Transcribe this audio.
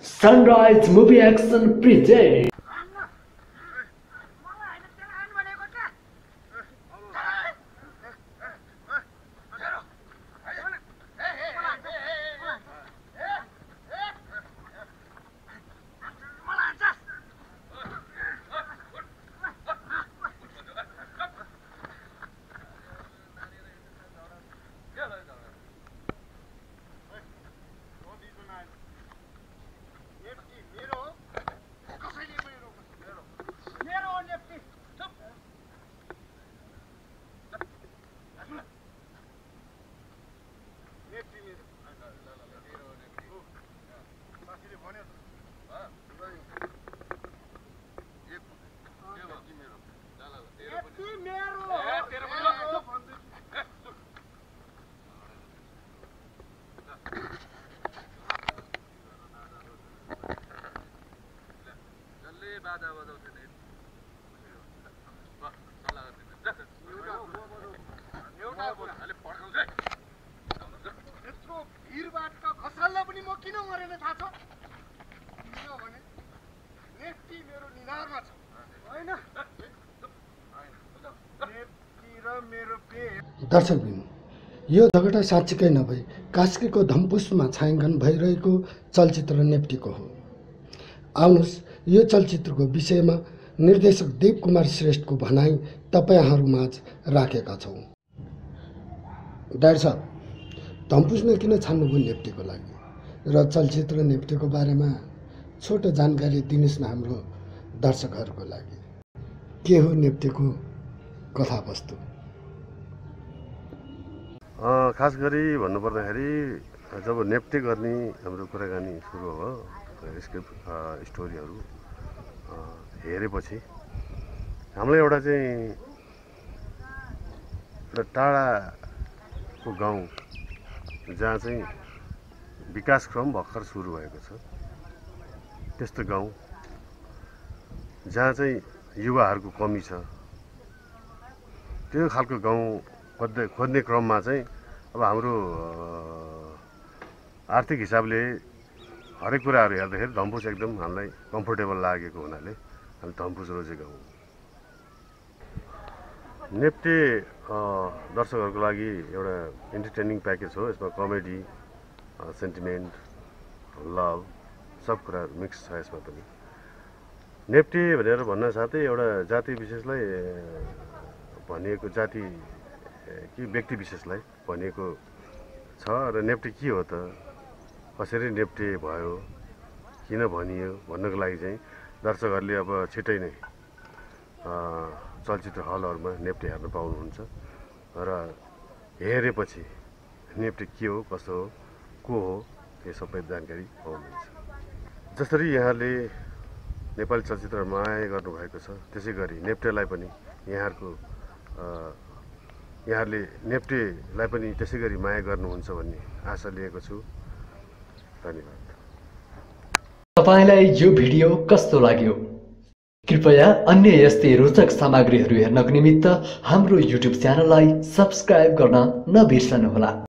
Sunrise Movie Action presents दर्शकबिन यो झगडा साँच्चीकै नभई कास्कीको धम्पुसमा छायाङ्कन भइरहेको चलचित्र नेप्टीको हो। आउनुहोस् यो चलचित्रको विषयमा निर्देशक देव कुमार श्रेष्ठको भनाई तपाईहरुमाझ राखेका छौं। डाक्टर साहब, धम्पुसमा किन छान्नुभयो नेप्टीको लागि र चलचित्र नेप्टीको बारेमा छोटो जानकारी दिनुस् न हाम्रो दर्शकहरुको लागि। के हो नेप्टीको कथावस्तु? खास गरी भन्नुपर्दाखेरि जब नेप्टे गर्ने हाम्रो कुराकानी सुरु भयो, स्क्रिप्ट स्टोरीहरू हेरेपछि हामीलाई एउटा टाढाको गाउँ जहाँ चाहिँ विकासक्रम भर्खर सुरु भएको छ, त्यस्तो गाउँ जहाँ चाहिँ युवाहरूको कमी छ, त्यो खालको गाउँ खोज्ने क्रममा चाहिँ अब हाम्रो आर्थिक हिसाबले हरेक कुराहरू हेर्दाखेरि धम्पुस एकदम हामीलाई कम्फोर्टेबल लागेको हुनाले हामी धम्पुस रोजेको हौँ। नेप्टे दर्शकहरूको लागि एउटा इन्टरटेनिङ प्याकेज हो। यसमा कमेडी, सेन्टिमेन्ट, लभ सब कुरा मिक्स छ यसमा पनि। नेप्टे भनेर भन्न साथै एउटा जाति विशेषलाई भनिएको, जाति कि व्यक्ति विशेषलाई भनिएको छ र नेप्टे के हो त, कसरी नेप्टे भयो, किन भनियो भन्नको लागि चाहिँ दर्शकहरूले अब छिट्टै नै चलचित्र हलहरूमा नेप्टे हेर्न पाउनुहुन्छ र हेरेपछि नेप्टे के हो, कसो हो, को हो, त्यो सबै जानकारी पाउनुहुन्छ। जसरी यहाँले नेपाली चलचित्र माया गर्नुभएको छ, त्यसै गरी नेप्टेलाई पनि यहाँहरूले नेप्टेलाई पनि त्यसै गरी माया गर्नुहुन्छ भन्ने आशा लिएको छु। धन्यवाद। तपाईलाई यो भिडियो कस्तो लाग्यो? कृपया अन्य यस्तै रोचक सामग्रीहरू हेर्नको निमित्त हाम्रो युट्युब च्यानललाई सब्स्क्राइब गर्न नबिर्सनुहोला।